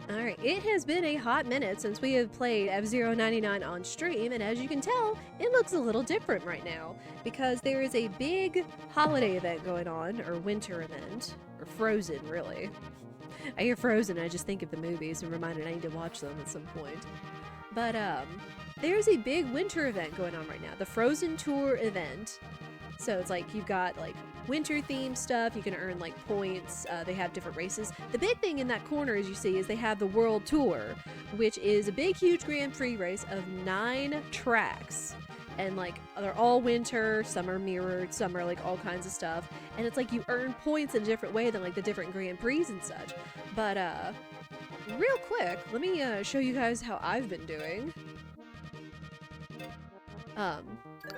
Alright, it has been a hot minute since we have played F-Zero 99 on stream, and as you can tell, it looks a little different right now, because there is a big holiday event going on, or winter event, or Frozen, really. I hear Frozen, I just think of the movies and reminded I need to watch them at some point. But, there's a big winter event going on right now, the Frozen Tour event. So it's like, you've got, like, winter-themed stuff, you can earn, like, points, they have different races. The big thing in that corner, as you see, is they have the World Tour, which is a big, huge Grand Prix race of 9 tracks. And, like, they're all winter, some are mirrored, some are, like, all kinds of stuff. And it's like you earn points in a different way than, like, the different Grand Prix and such. But, real quick, let me, show you guys how I've been doing.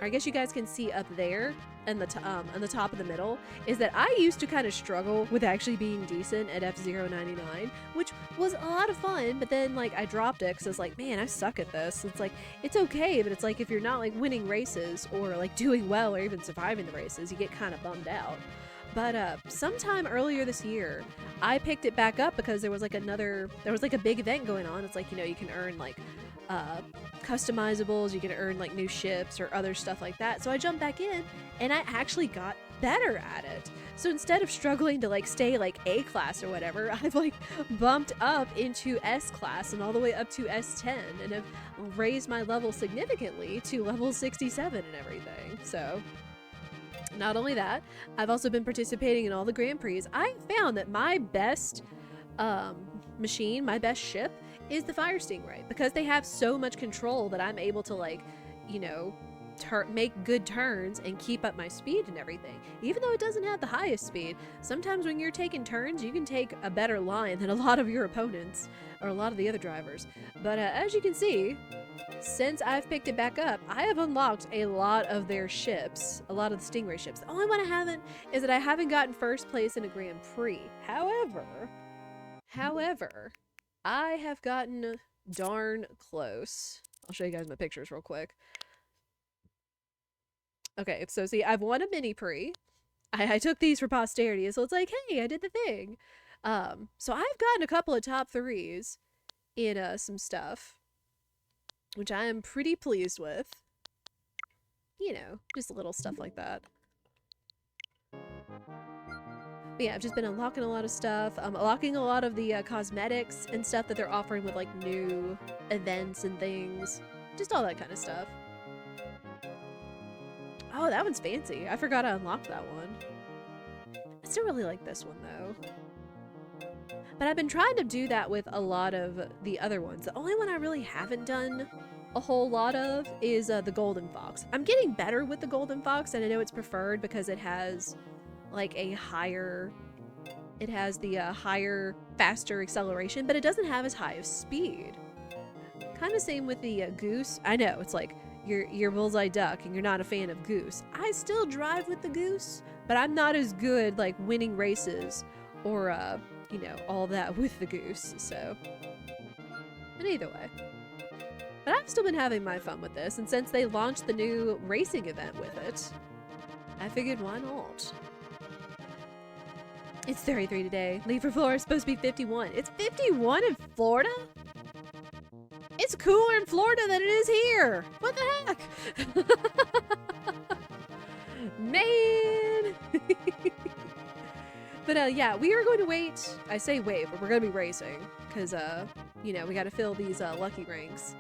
I guess you guys can see up there and on the top of the middle is that I used to kind of struggle with actually being decent at F-Zero 99, which was a lot of fun, but then like I dropped it because I was like, man, I suck at this. It's like, it's okay, but it's like if you're not like winning races or like doing well or even surviving the races, you get kind of bummed out. But sometime earlier this year, I picked it back up because there was like a big event going on. It's like, you know, you can earn like customizables, you can earn like new ships or other stuff like that. So I jumped back in and I actually got better at it. So instead of struggling to like stay like A class or whatever, I've like bumped up into S class and all the way up to S10 and have raised my level significantly to level 67 and everything. So not only that, I've also been participating in all the Grand Prix. I found that my best machine, my best ship, is the Fire Stingray, because they have so much control that I'm able to, like, you know, make good turns and keep up my speed and everything. Even though it doesn't have the highest speed, sometimes when you're taking turns, you can take a better line than a lot of your opponents, or a lot of the other drivers. But as you can see, since I've picked it back up, I have unlocked a lot of their ships, a lot of the Stingray ships. The only one I haven't is that I haven't gotten first place in a Grand Prix. However, I have gotten darn close. I'll show you guys my pictures real quick. Okay, so see, I've won a mini Prix. I took these for posterity, so it's like, hey, I did the thing. So I've gotten a couple of top 3s in some stuff, which I am pretty pleased with. You know, just little stuff like that. But yeah, I've just been unlocking a lot of stuff. Unlocking a lot of the cosmetics and stuff that they're offering with like new events and things. Just all that kind of stuff. Oh, that one's fancy. I forgot I unlocked that one. I still really like this one though. But I've been trying to do that with a lot of the other ones. The only one I really haven't done a whole lot of is the Golden Fox. I'm getting better with the Golden Fox, and I know it's preferred because it has like a higher, it has the higher, faster acceleration, but it doesn't have as high of speed. Kind of same with the Goose. I know, it's like, you're BullseyeDuck and you're not a fan of Goose. I still drive with the Goose, but I'm not as good like winning races or, you know, all that with the Goose, so. But either way. But I've still been having my fun with this, and since they launched the new racing event with it, I figured why not? It's 33 today. Leave for Florida is supposed to be 51. It's 51 in Florida? It's cooler in Florida than it is here. What the heck? Man. But yeah, we are going to wait. I say wait, but we're going to be racing because you know, we got to fill these lucky ranks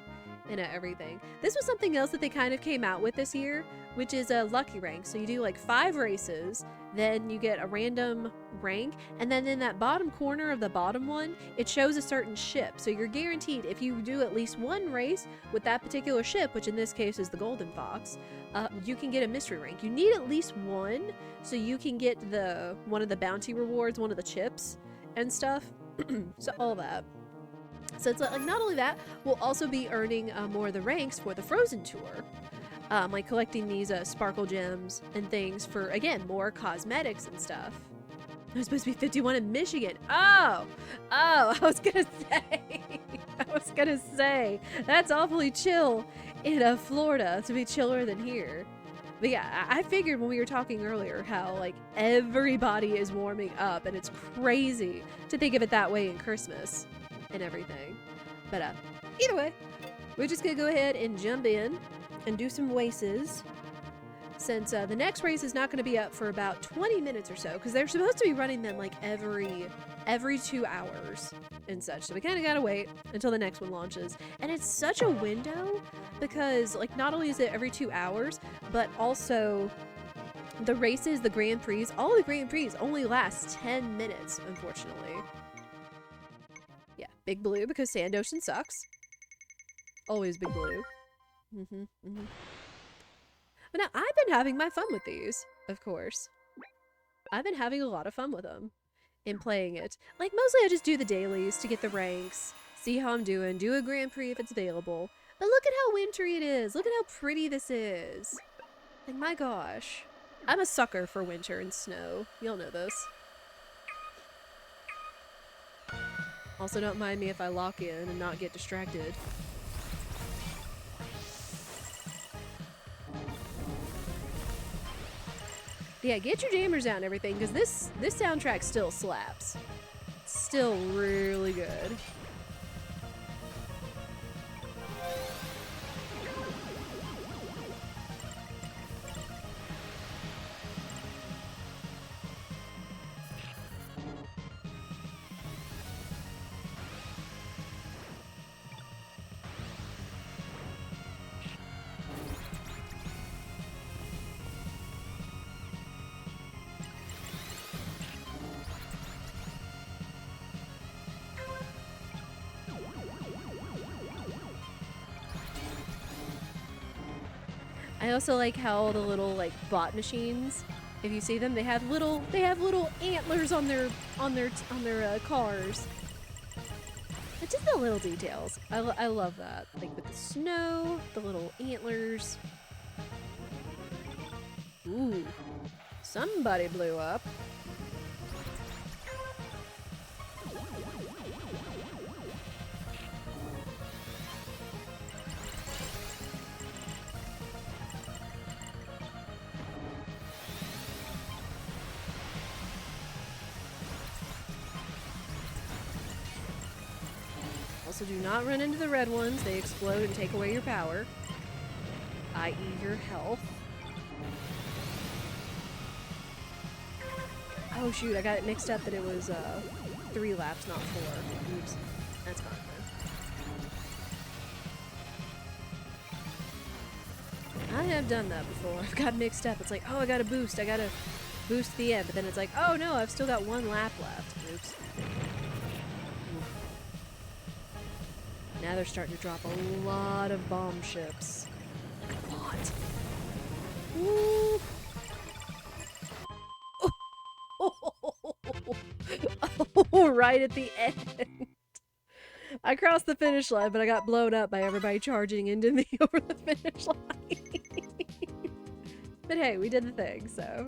and everything. This was something else that they kind of came out with this year, which is a lucky rank. So you do like 5 races, then you get a random rank, and then in that bottom corner of the bottom one, it shows a certain ship. So you're guaranteed if you do at least 1 race with that particular ship, which in this case is the Golden Fox, you can get a mystery rank. You need at least 1 so you can get one of the bounty rewards, one of the chips and stuff. So all that. So it's like not only that, we'll also be earning more of the ranks for the Frozen Tour. Like collecting these sparkle gems and things for, again, more cosmetics and stuff. It was supposed to be 51 in Michigan. Oh, I was gonna say, that's awfully chill in Florida to be chiller than here. But yeah, I figured when we were talking earlier how like everybody is warming up, and it's crazy to think of it that way in Christmas. and everything. But either way, we're just gonna go ahead and jump in and do some races. Since the next race is not going to be up for about 20 minutes or so, because they're supposed to be running them like every 2 hours and such. So we kind of got to wait until the next one launches. And it's such a window because like not only is it every 2 hours, but also the races, the Grand Prix, all the Grand Prix only last 10 minutes, unfortunately. Yeah, Big Blue because Sand Ocean sucks. Always Big Blue. But now I've been having my fun with these, of course. I've been having a lot of fun with them in playing it. Like, mostly I just do the dailies to get the ranks, see how I'm doing, do a Grand Prix if it's available. But look at how wintry it is. Look at how pretty this is. Like, my gosh. I'm a sucker for winter and snow. You'll know this. Also, don't mind me if I lock in and not get distracted. Yeah, get your jammers out and everything, because this soundtrack still slaps. It's still really good. I also like how the little like bot machines, if you see them, they have little antlers on their cars. It's just the little details. I love that. Like with the snow, the little antlers. Ooh, somebody blew up. Also, do not run into the red ones. They explode and take away your power, i.e. your health. Oh shoot, I got it mixed up that it was 3 laps, not 4. Oops. That's fine then. I have done that before. I've got mixed up. It's like, oh, I gotta boost the end, but then it's like, oh no, I've still got 1 lap left. Oops. Now they're starting to drop a lot of bomb ships. A lot. Ooh. Oh, right at the end. I crossed the finish line, but I got blown up by everybody charging into me over the finish line. But hey, we did the thing, so.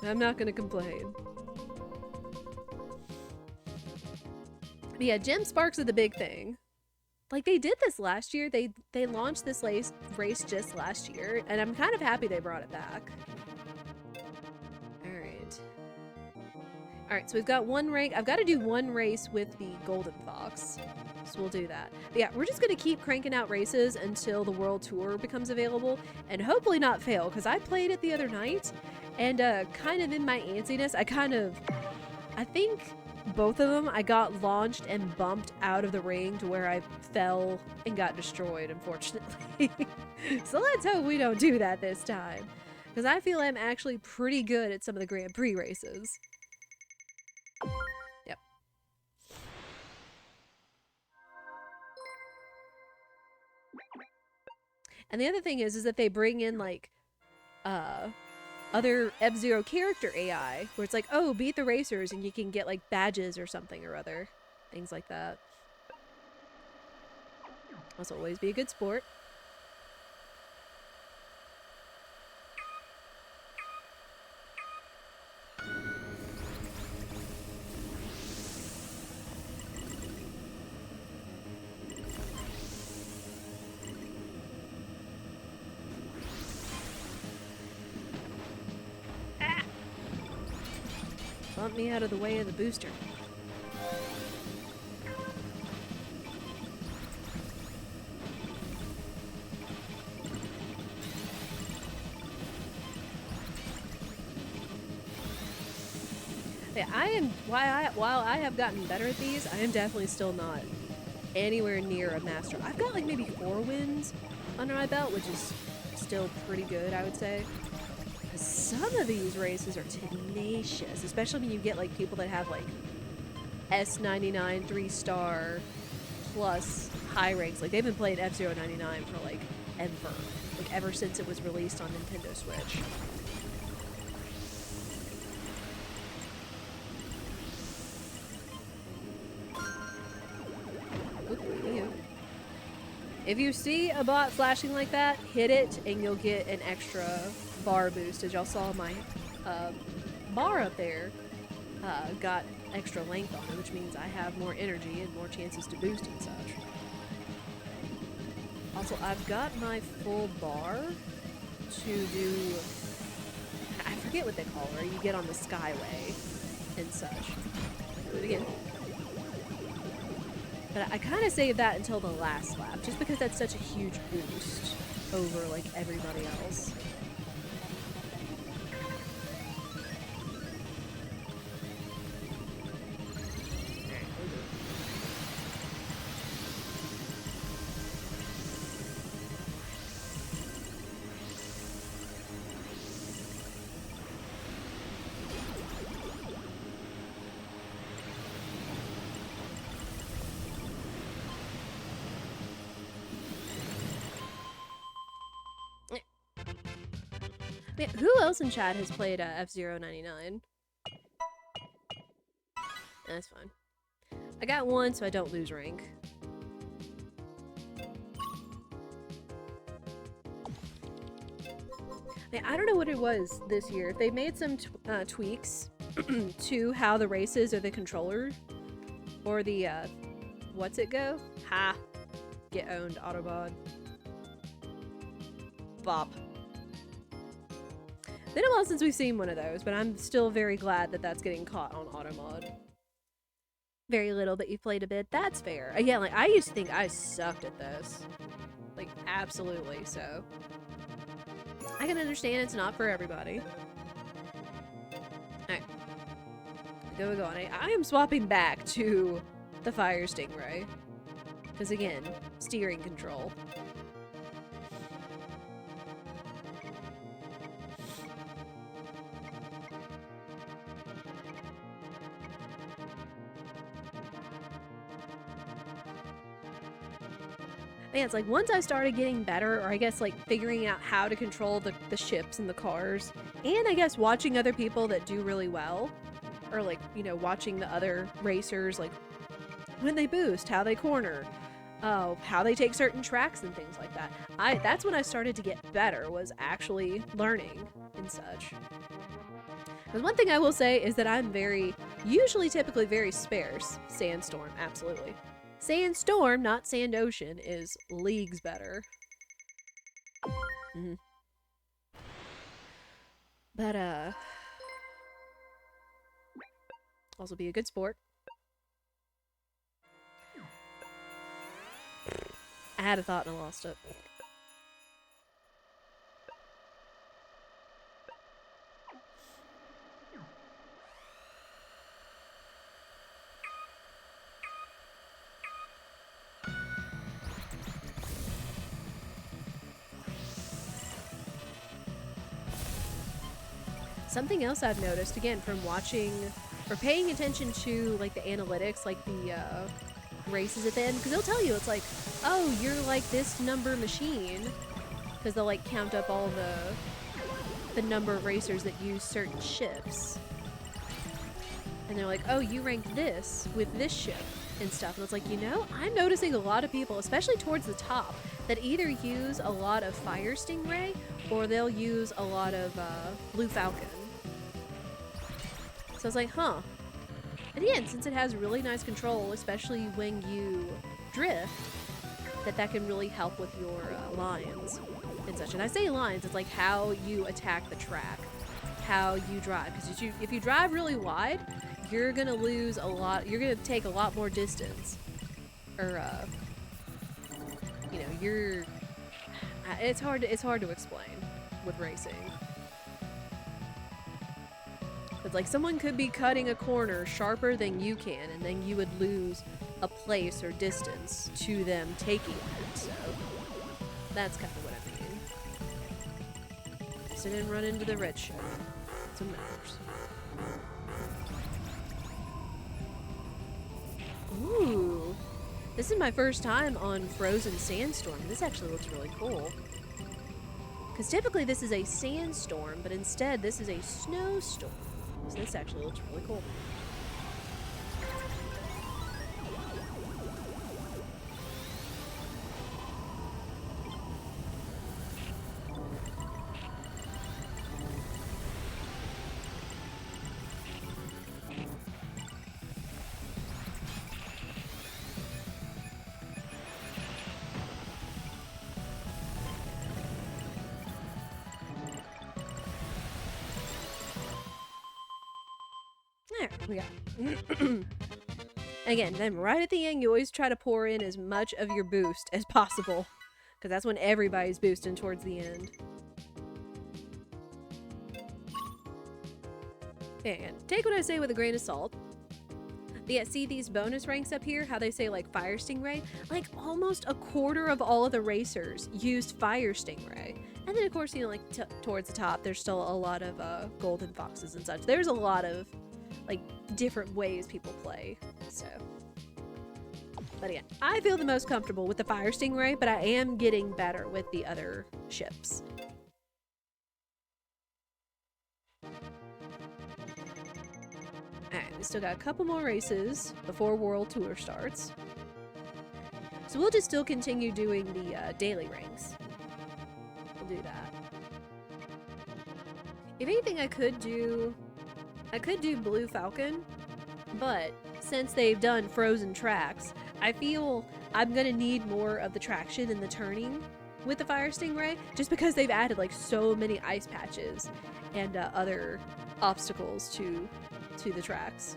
I'm not gonna complain. But yeah, gem sparks are the big thing. Like, they did this last year. They launched this race just last year, and I'm kind of happy they brought it back. Alright, so we've got 1 rank. I've got to do 1 race with the Golden Fox. So we'll do that. But yeah, we're just going to keep cranking out races until the World Tour becomes available, and hopefully not fail, because I played it the other night, and kind of in my antsiness, I think both of them, I got launched and bumped out of the ring to where I fell and got destroyed, unfortunately. So let's hope we don't do that this time, because I feel I'm actually pretty good at some of the Grand Prix races. Yep. And the other thing is that they bring in like other fzero character AI, where it's like, oh, beat the racers and you can get like badges or something or other. Things like that. Must always be a good sport. Bump me out of the way of the booster. Yeah, while I have gotten better at these, I am definitely still not anywhere near a master. I've got like maybe 4 wins under my belt, which is still pretty good, I would say. Because some of these races are tenacious, especially when you get like people that have like S99 3-star plus high ranks. Like they've been playing F-Zero 99 for like ever since it was released on Nintendo Switch. If you see a bot flashing like that, hit it and you'll get an extra bar boost. As y'all saw, my bar up there got extra length on it, which means I have more energy and more chances to boost and such. Also, I've got my full bar to do, I forget what they call it, you get on the Skyway and such. Do it again. But I kind of saved that until the last lap, just because that's such a huge boost over, like, everybody else. Man, who else in chat has played F-Zero 99? That's fine. I got 1, so I don't lose rank. Man, I don't know what it was this year. If they made some tweaks to how the races or the controller or the what's it go? Ha! Get owned, Autobot. Bop. Been a while since we've seen one of those, but I'm still very glad that that's getting caught on Automod. Very little that you played a bit. That's fair. Again, like, I used to think I sucked at this. Like, absolutely, so. I can understand it's not for everybody. Alright. Go on. I am swapping back to the Fire Stingray. Because, again, steering control. Man, it's like once I started getting better, or I guess like figuring out how to control the ships and the cars, and I guess watching other people that do really well, or like, you know, watching the other racers, like when they boost, how they corner, how they take certain tracks and things like that. That's when I started to get better, was actually learning and such. Because one thing I will say is that I'm typically very sparse. Sandstorm, absolutely. Sandstorm, not Sand Ocean, is leagues better. Mm-hmm. But, also be a good sport. I had a thought and I lost it. Something else I've noticed, again, from watching or paying attention to, like, the analytics, like the races at the end, because they'll tell you, it's like, oh, you're like this number machine, because they'll, like, count up all the number of racers that use certain ships. And they're like, oh, you ranked this with this ship and stuff. And it's like, you know, I'm noticing a lot of people, especially towards the top, that either use a lot of Fire Stingray or they'll use a lot of Blue Falcon. So I was like, huh. And again, since it has really nice control, especially when you drift, that can really help with your lines and such. And I say lines, it's like how you attack the track, how you drive. Because if you drive really wide, you're gonna lose a lot. You're gonna take a lot more distance. Or, you know, you're... It's hard to explain with racing. It's like someone could be cutting a corner sharper than you can, and then you would lose a place or distance to them taking it. So that's kind of what I mean. So didn't run into the red ship. That's what matters. Ooh. This is my first time on Frozen Sandstorm. This actually looks really cool. Because typically this is a sandstorm, but instead this is a snowstorm. So this actually looks really cool. There we go. Again, then right at the end, you always try to pour in as much of your boost as possible. Because that's when everybody's boosting towards the end. And take what I say with a grain of salt. But yeah, see these bonus ranks up here? How they say like Fire Stingray? Like almost a quarter of all of the racers used Fire Stingray. And then of course, you know, like towards the top, there's still a lot of golden foxes and such. There's a lot of like different ways people play, so. But again, I feel the most comfortable with the Fire Stingray, but I am getting better with the other ships. Alright, we still got a couple more races before World Tour starts. So we'll just still continue doing the daily ranks. We'll do that. If anything, I could do Blue Falcon, but since they've done frozen tracks, I feel I'm gonna need more of the traction and the turning with the Fire Stingray, just because they've added like so many ice patches and other obstacles to the tracks.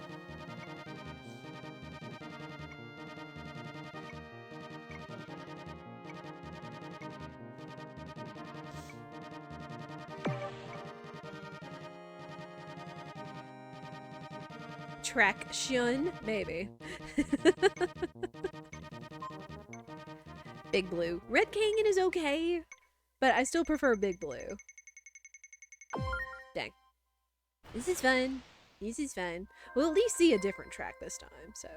Traction, maybe. Big Blue. Red Canyon is okay, but I still prefer Big Blue. Dang. This is fun. This is fun. We'll at least see a different track this time, so.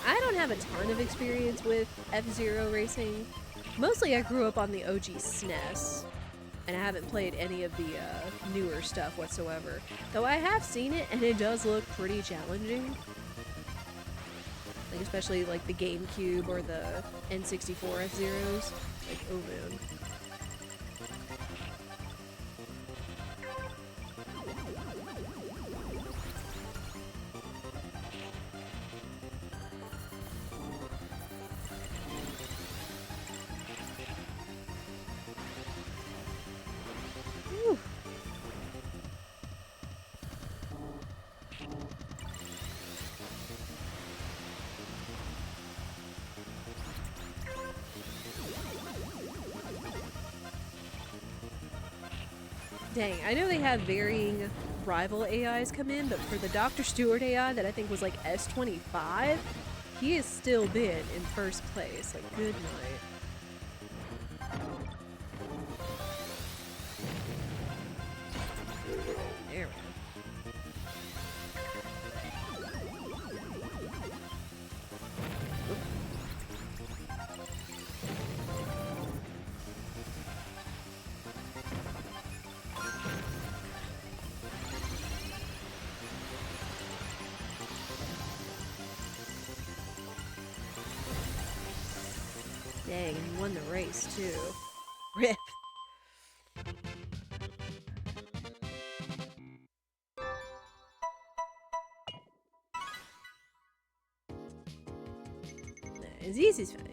I don't have a ton of experience with F-Zero racing. Mostly I grew up on the OG SNES, and I haven't played any of the newer stuff whatsoever. Though I have seen it, and it does look pretty challenging. Like especially like the GameCube or the N64 F-Zeros. Like, oh man. Dang, I know they have varying rival AIs come in, but for the Dr. Stewart AI that I think was like S25, he has still been in first place. Like, good night. There we go. Dang, and you won the race too. Rip. Nah, Easy's fine.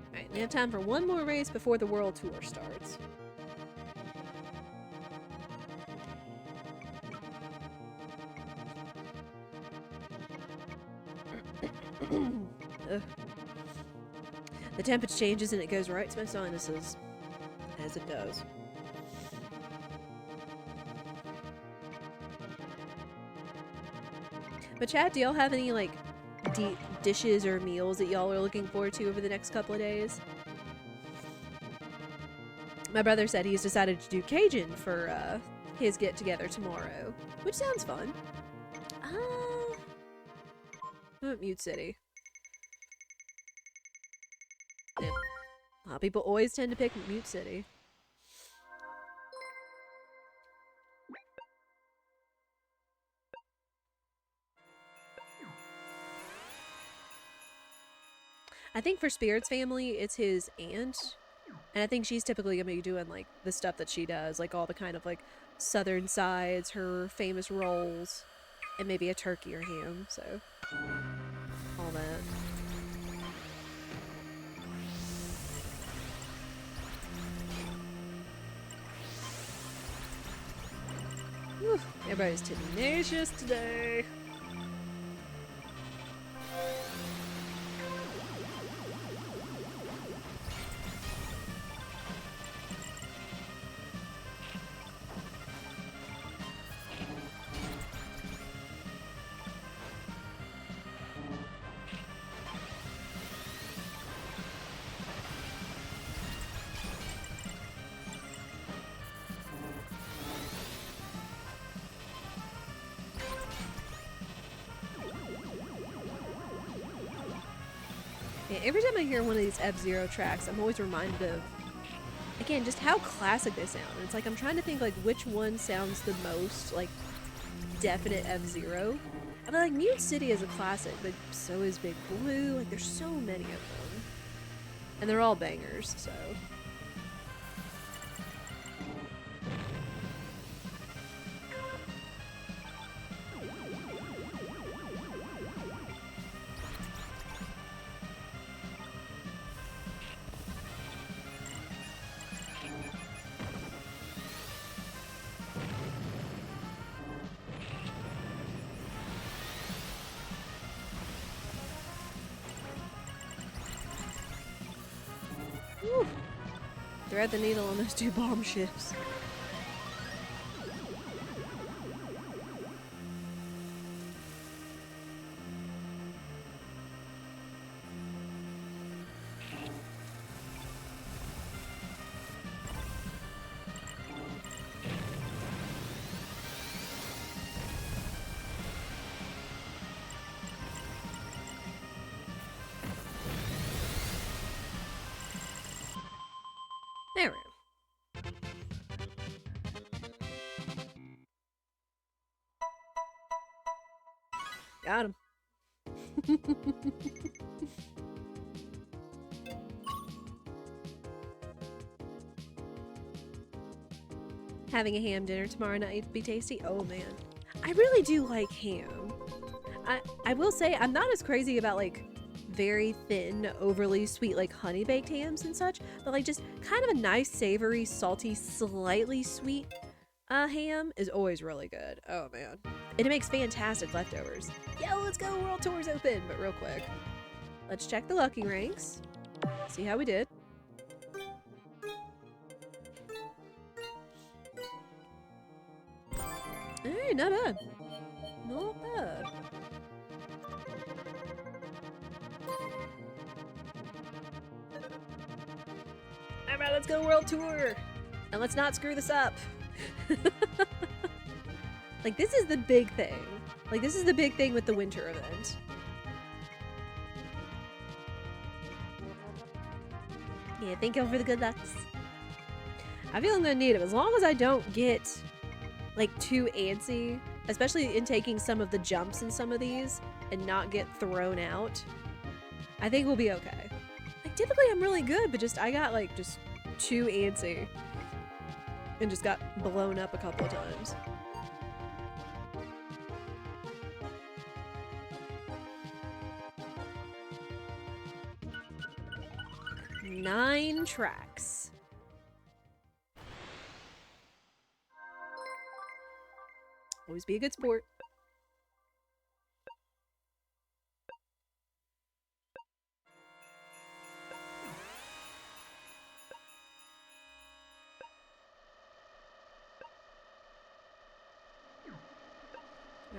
Alright, we have time for one more race before the world tour starts. Ugh. The temperature changes and it goes right to my sinuses. As it does. But chat, do y'all have any, like, dishes or meals that y'all are looking forward to over the next couple of days? My brother said he's decided to do Cajun for, his get-together tomorrow. Which sounds fun. Mute City. Yeah. A lot of people always tend to pick Mute City. I think for Spirit's family, it's his aunt. And I think she's typically gonna be doing, like, the stuff that she does. Like, all the kind of, like, southern sides, her famous rolls, and maybe a turkey or ham, so. All that. Whew, everybody's tenacious today. Yeah, every time I hear one of these F-Zero tracks, I'm always reminded of, again, just how classic they sound. And it's like I'm trying to think, like, which one sounds the most, like, definite F-Zero. I mean, like, Mute City is a classic, but so is Big Blue. Like, there's so many of them. And they're all bangers, so. Whew. Thread the needle on those two bomb ships. There we go. Got him. Having a ham dinner tomorrow night would be tasty. Oh man, I really do like ham. I will say I'm not as crazy about like very thin, overly sweet, like honey baked hams and such, but like just kind of a nice, savory, salty, slightly sweet ham is always really good. Oh man. And it makes fantastic leftovers. Yo, let's go, World Tour's open! But real quick, let's check the lucky ranks. See how we did. Hey, not bad. Not bad. Alright, let's go world tour! And let's not screw this up. Like, this is the big thing. Like, this is the big thing with the winter event. Yeah, thank you for the good lucks. I feel I'm gonna need them. As long as I don't get, like, too antsy, especially in taking some of the jumps in some of these, and not get thrown out, I think we'll be okay. Like, typically I'm really good, but just, I got, like, just too antsy. And just got blown up a couple of times. Nine tracks. Always be a good sport.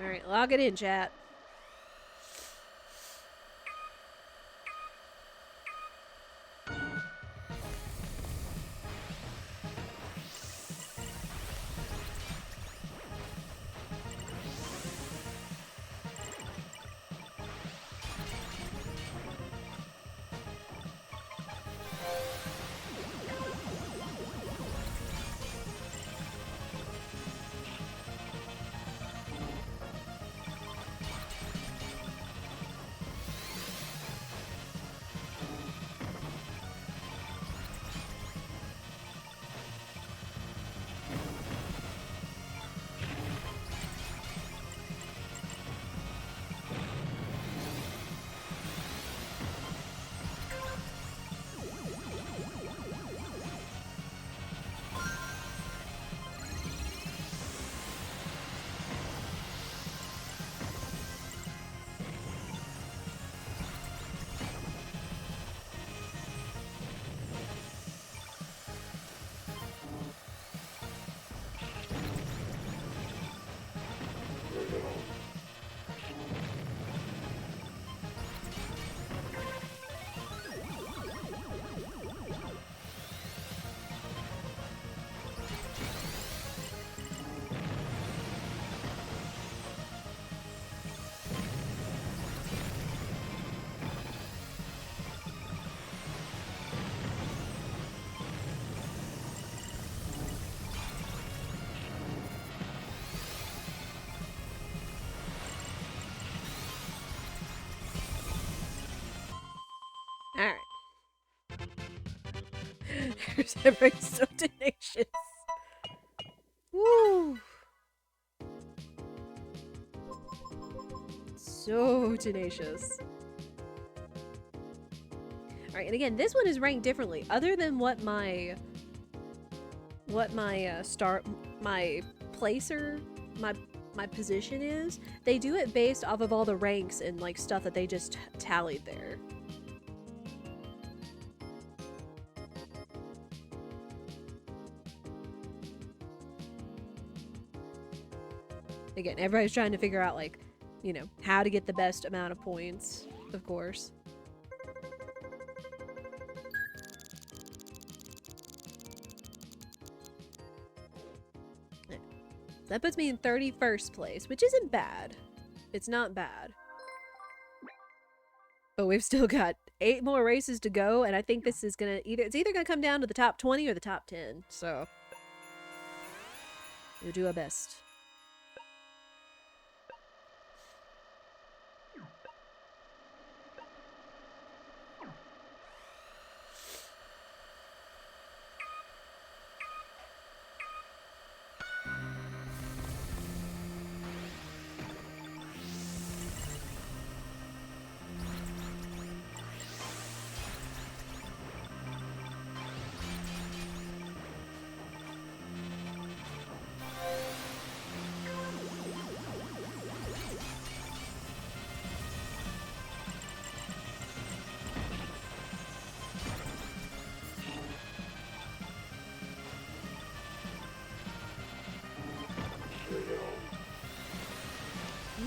Alright, log it in, chat. Alright. Everybody's so tenacious. Woo! So tenacious. Alright, and again, this one is ranked differently. Other than what my placer, my position is, they do it based off of all the ranks and like stuff that they just tallied there. Again, everybody's trying to figure out, like, you know, how to get the best amount of points, of course. That puts me in 31st place, which isn't bad. It's not bad. But we've still got 8 more races to go, and I think this is gonna it's either gonna come down to the top 20 or the top 10, so we'll do our best.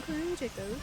Okay, take those.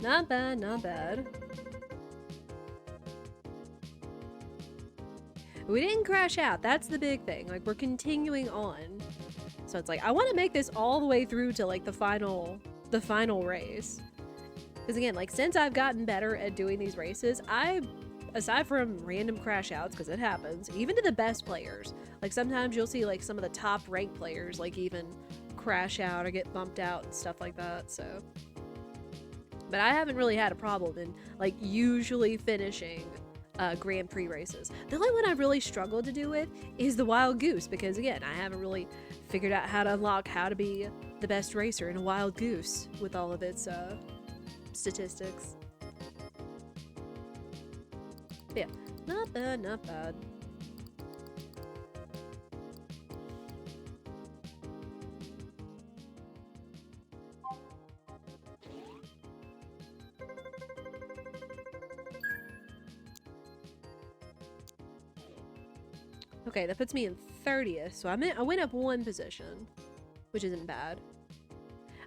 Not bad, not bad. We didn't crash out. That's the big thing. Like, we're continuing on. So it's like, I want to make this all the way through to like the final race. Because again, like, since I've gotten better at doing these races, aside from random crash outs, because it happens, even to the best players, like sometimes you'll see like some of the top ranked players like even crash out or get bumped out and stuff like that, so. But I haven't really had a problem in like usually finishing Grand Prix races. The only one I've really struggled to do with is the Wild Goose, because again, I haven't really figured out how to unlock how to be the best racer in a Wild Goose with all of its statistics. Yeah, not bad, not bad. Okay, that puts me in 30th, so I went up one position, which isn't bad.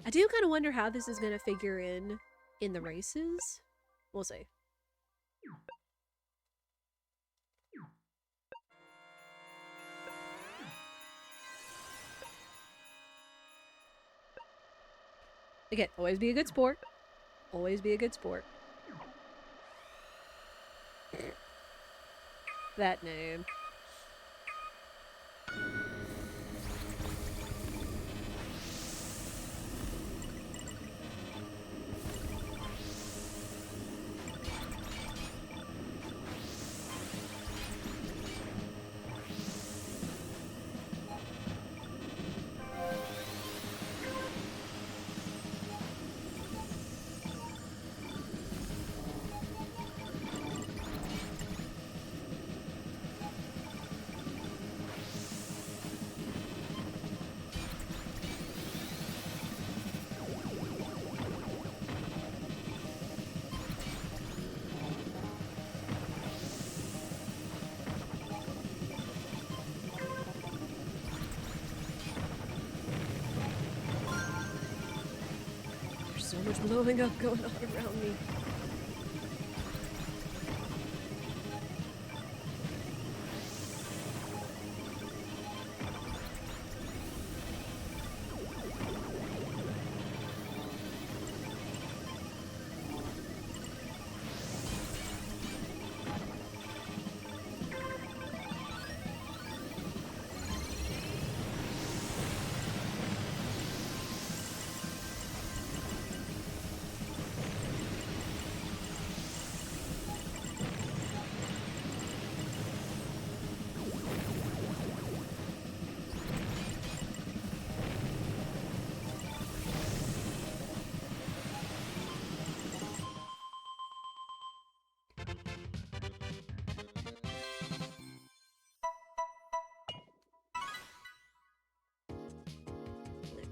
I do kind of wonder how this is going to figure in the races. We'll see. Again, always be a good sport. Always be a good sport. That name. So much blowing up going on around me.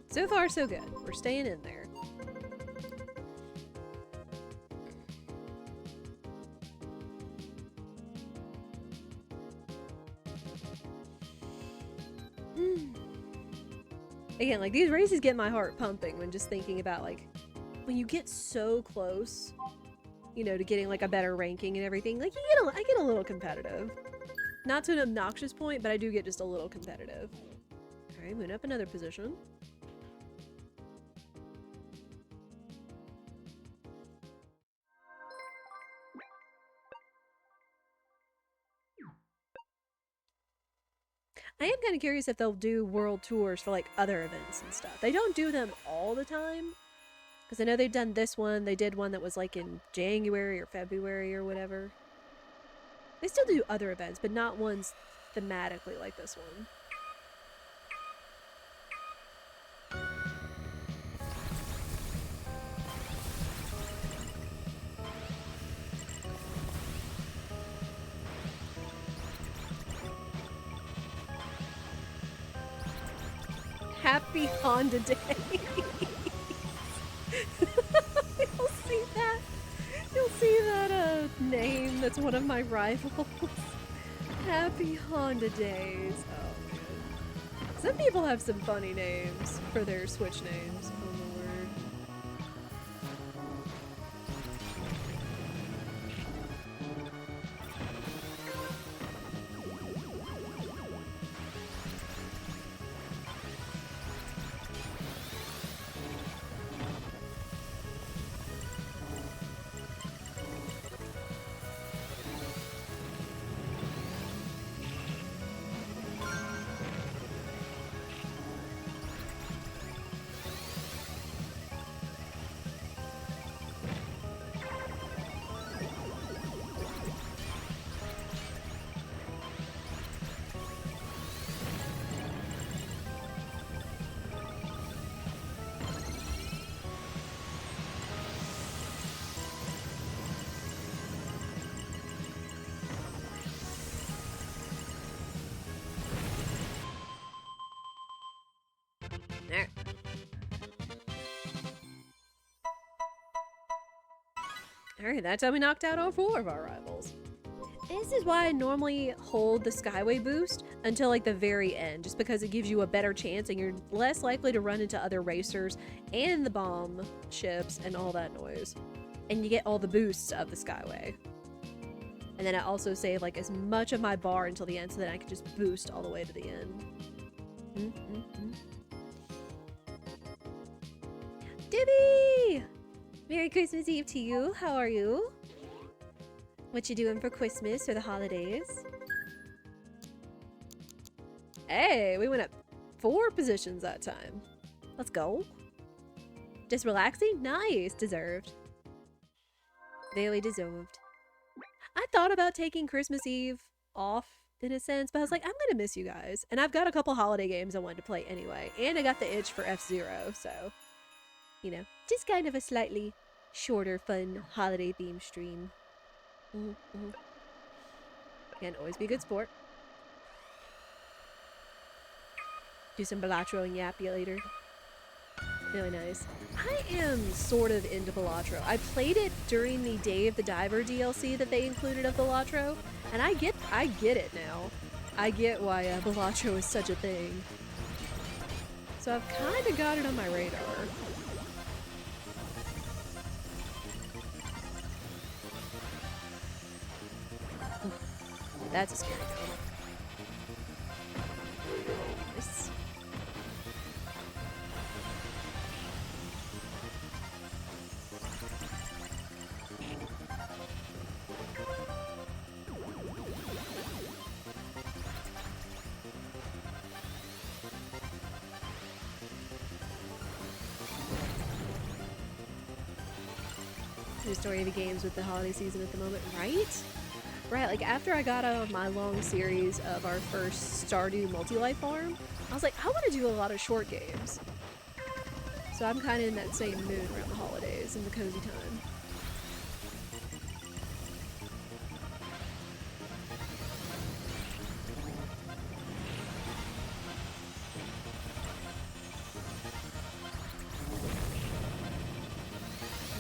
So far, so good. We're staying in there. Again, like, these races get my heart pumping when just thinking about, like, when you get so close, you know, to getting, like, a better ranking and everything. Like, I get a little competitive. Not to an obnoxious point, but I do get just a little competitive. Alright, moving up another position. I am kind of curious if they'll do world tours for like other events and stuff. They don't do them all the time, because I know they've done this one. They did one that was like in January or February or whatever. They still do other events, but not ones thematically like this one. Happy Honda Day. You'll see that. You'll see that name. That's one of my rivals. Happy Honda Days. Oh man. Some people have some funny names for their Switch names. Oh my word. Alright, that time we knocked out all 4 of our rivals. This is why I normally hold the Skyway boost until like the very end, just because it gives you a better chance and you're less likely to run into other racers and the bomb ships and all that noise. And you get all the boosts of the Skyway. And then I also save like as much of my bar until the end so that I can just boost all the way to the end. Dibby! Merry Christmas Eve to you. How are you? What you doing for Christmas or the holidays? Hey, we went up 4 positions that time. Let's go. Just relaxing? Nice. Deserved. Very deserved. I thought about taking Christmas Eve off in a sense, but I was like, I'm gonna miss you guys. And I've got a couple holiday games I wanted to play anyway. And I got the itch for F-Zero, so, you know, just kind of a slightly shorter, fun holiday theme stream. Can't always be a good sport. Do some Balatro and Yappy later. Really nice. I am sort of into Balatro. I played it during the Day of the Diver DLC that they included of Balatro, and I get it now. I get why Balatro is such a thing. So I've kind of got it on my radar. That's a scary one. Nice. The story of the games with the holiday season at the moment, right? Right, like after I got out of my long series of our first Stardew multi-life farm, I was like, I want to do a lot of short games. So I'm kind of in that same mood around the holidays and the cozy time.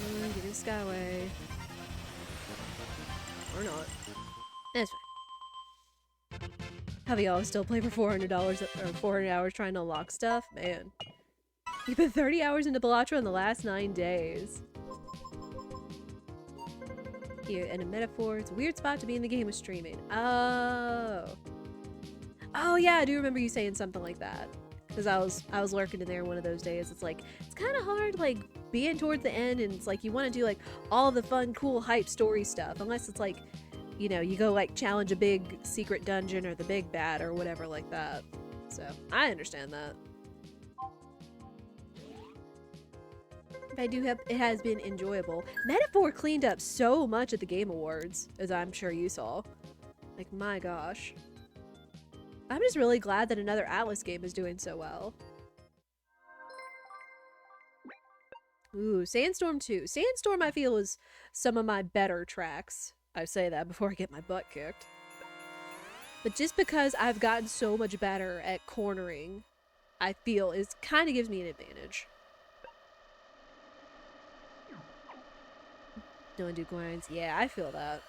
Give me the Skyway. Or not. That's fine. Have y'all still play for $400 or 400 hours trying to unlock stuff? Man. You put 30 hours into Balatro in the last 9 days. Here, and a metaphor. It's a weird spot to be in the game with streaming. Oh. Oh yeah, I do remember you saying something like that. Because I was lurking in there one of those days. It's like, it's kind of hard, like, being towards the end, and it's like, you want to do, like, all the fun, cool, hype story stuff. Unless it's like, you know, you go, like, challenge a big secret dungeon or the big bad or whatever like that. So, I understand that. I do have, it has been enjoyable. Metaphor cleaned up so much at the Game Awards, as I'm sure you saw. Like, my gosh. I'm just really glad that another Atlas game is doing so well. Ooh, Sandstorm 2. Sandstorm, I feel, is some of my better tracks. I say that before I get my butt kicked. But just because I've gotten so much better at cornering, I feel it kind of gives me an advantage. Don't do grinds. Yeah, I feel that.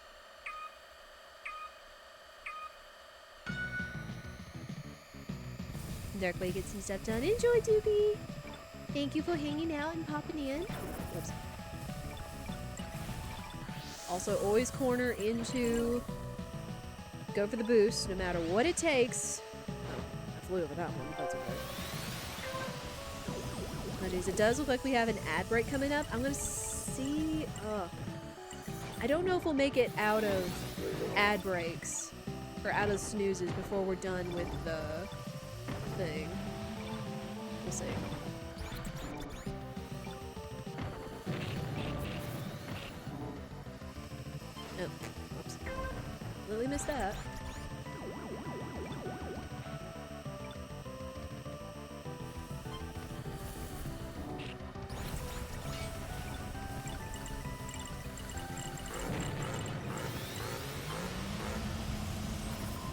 Dark way, get some stuff done. Enjoy, Doobie! Thank you for hanging out and popping in. Whoops. Also, always corner into... Go for the boost, no matter what it takes. Oh, I flew over that one, but that's okay. That is, it does look like we have an ad break coming up. I'm gonna see... I don't know if we'll make it out of ad breaks, or out of snoozes before we're done with the thing. We'll see. Oh, whoops. Lily missed that.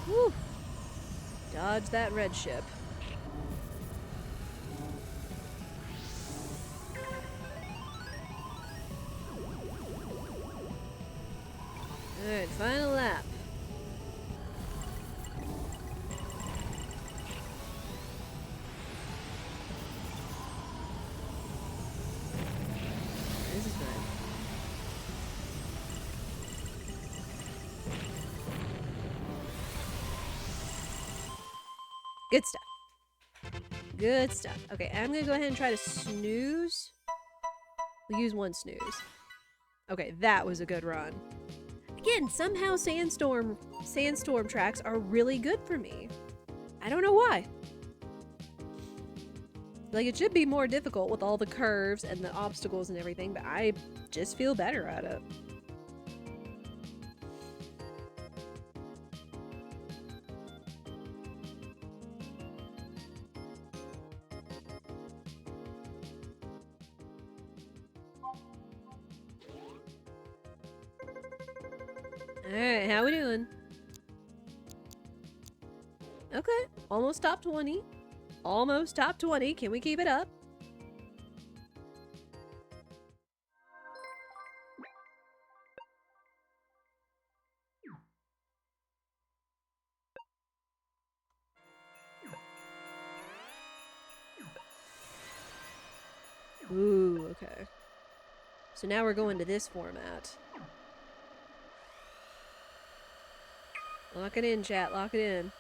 Woo! Dodge that red ship. Alright, final lap. This is fun. Good stuff. Good stuff. Okay, I'm gonna go ahead and try to snooze. We'll use one snooze. Okay, that was a good run. Again, somehow sandstorm tracks are really good for me. I don't know why. Like, it should be more difficult with all the curves and the obstacles and everything, but I just feel better at it. Alright, how we doing? Okay, almost top 20. Almost top 20. Can we keep it up? Ooh, okay. So now we're going to this format. Lock it in, chat. Lock it in.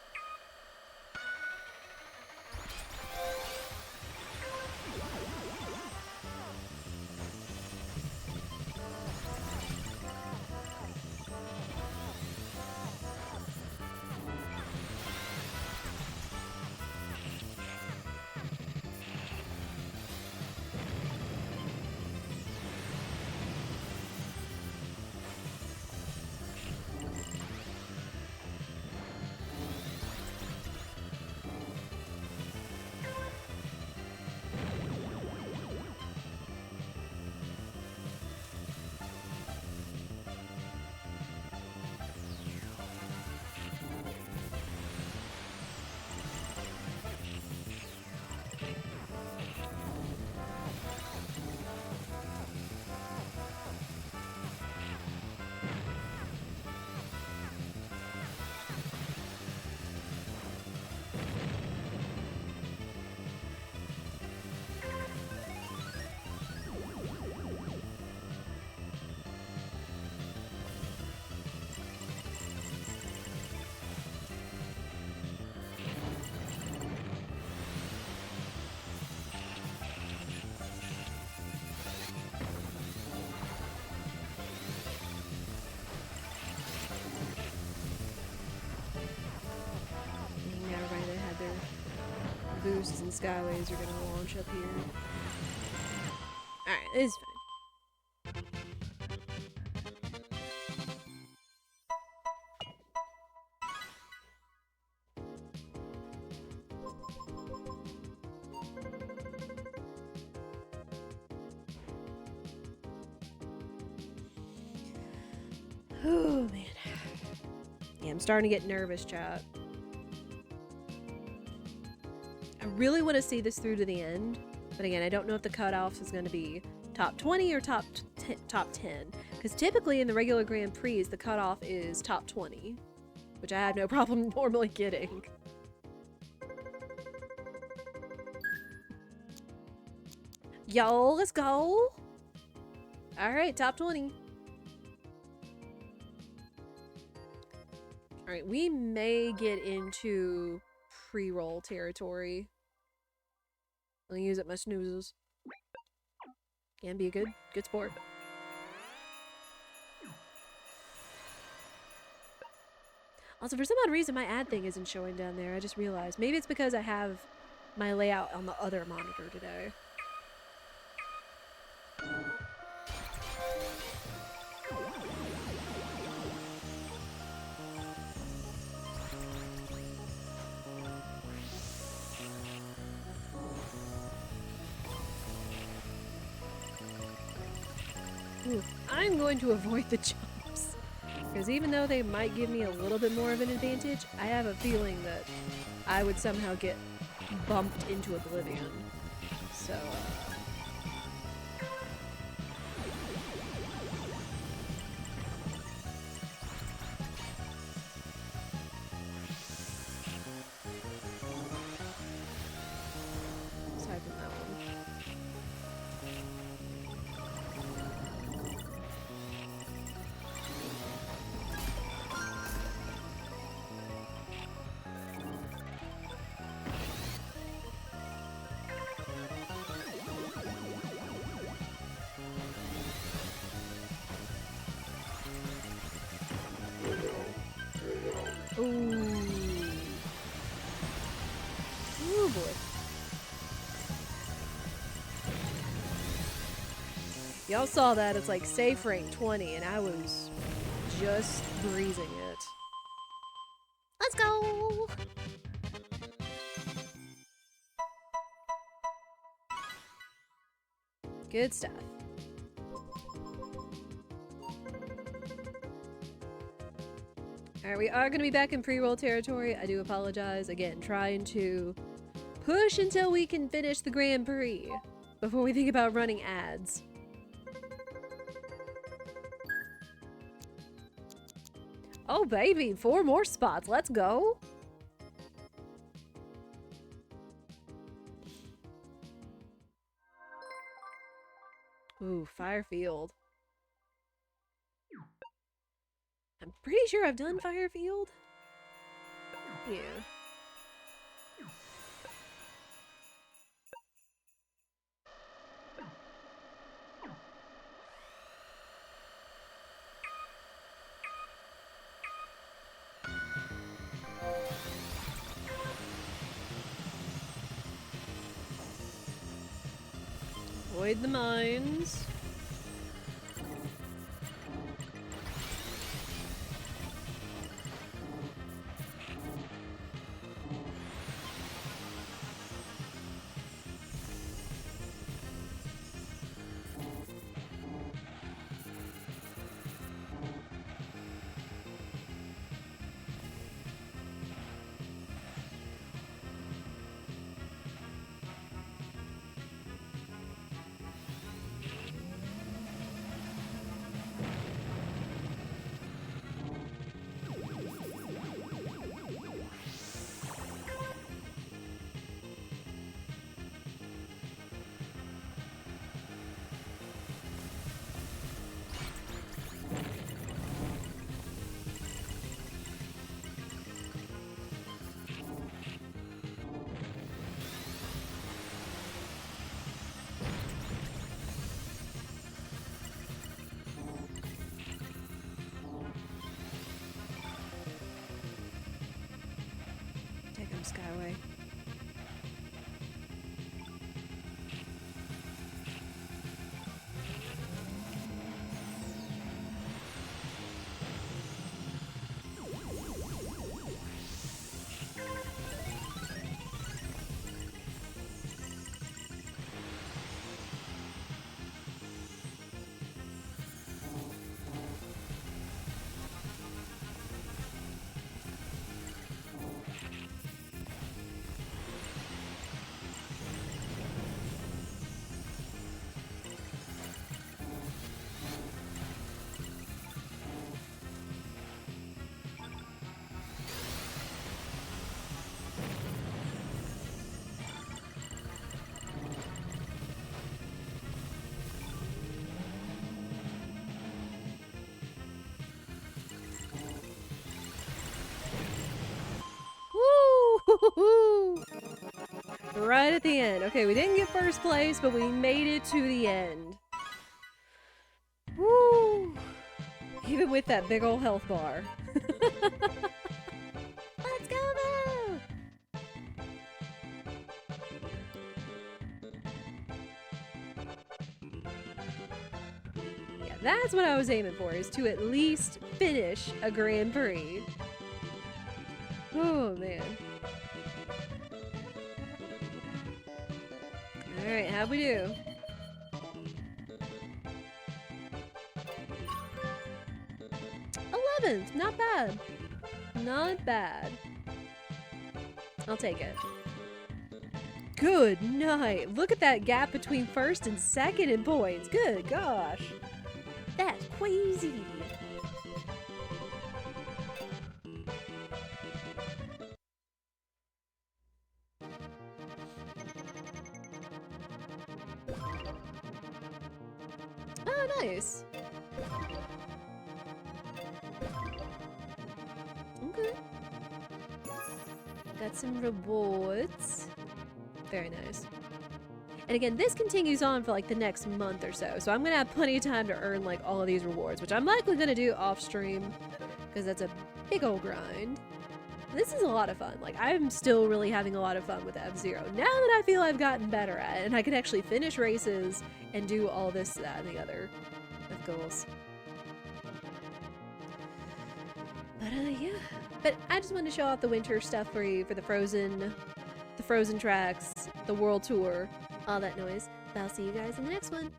Boosts and skyways are gonna launch up here. Alright, it's fine. Oh man. Yeah, I'm starting to get nervous, chat. I really want to see this through to the end, but again, I don't know if the cutoff is going to be top 20 or top 10, because typically in the regular Grand Prix, the cutoff is top 20, which I have no problem normally getting. Yo, let's go! Alright, top 20. Alright, we may get into pre-roll territory. I'll use up my snoozes. Can be a good sport. Also, for some odd reason, my ad thing isn't showing down there. I just realized. Maybe it's because I have my layout on the other monitor today. Ooh, I'm going to avoid the jumps, because even though they might give me a little bit more of an advantage, I have a feeling that I would somehow get bumped into oblivion. So, Ooh. Ooh, boy. Y'all saw that. It's like safe rank 20, and I was just breezing it. Let's go! Good stuff. Alright, we are going to be back in pre-roll territory. I do apologize. Again, trying to push until we can finish the Grand Prix before we think about running ads. Oh, baby, 4 more spots. Let's go. Ooh, Firefield. I'm pretty sure I've done Firefield. Yeah. Avoid the mines. Skyway. Right at the end. Okay, we didn't get first place, but we made it to the end. Woo! Even with that big old health bar. Let's go, though! Yeah, that's what I was aiming for, is to at least finish a Grand Prix. Oh, man. Alright, how'd we do? 11th! Not bad. Not bad. I'll take it. Good night! Look at that gap between first and second in points. Good gosh. That's crazy. Oh, nice. Okay. Got some rewards. Very nice. And again, this continues on for like the next month or so. So I'm going to have plenty of time to earn like all of these rewards, which I'm likely going to do off stream because that's a big old grind. this is a lot of fun. Like, I'm still really having a lot of fun with F-Zero now that I feel I've gotten better at it, and I can actually finish races and do all this, that, and the other with goals. But yeah. But I just wanted to show off the winter stuff for you, for the Frozen tracks, the world tour, all that noise. But I'll see you guys in the next one.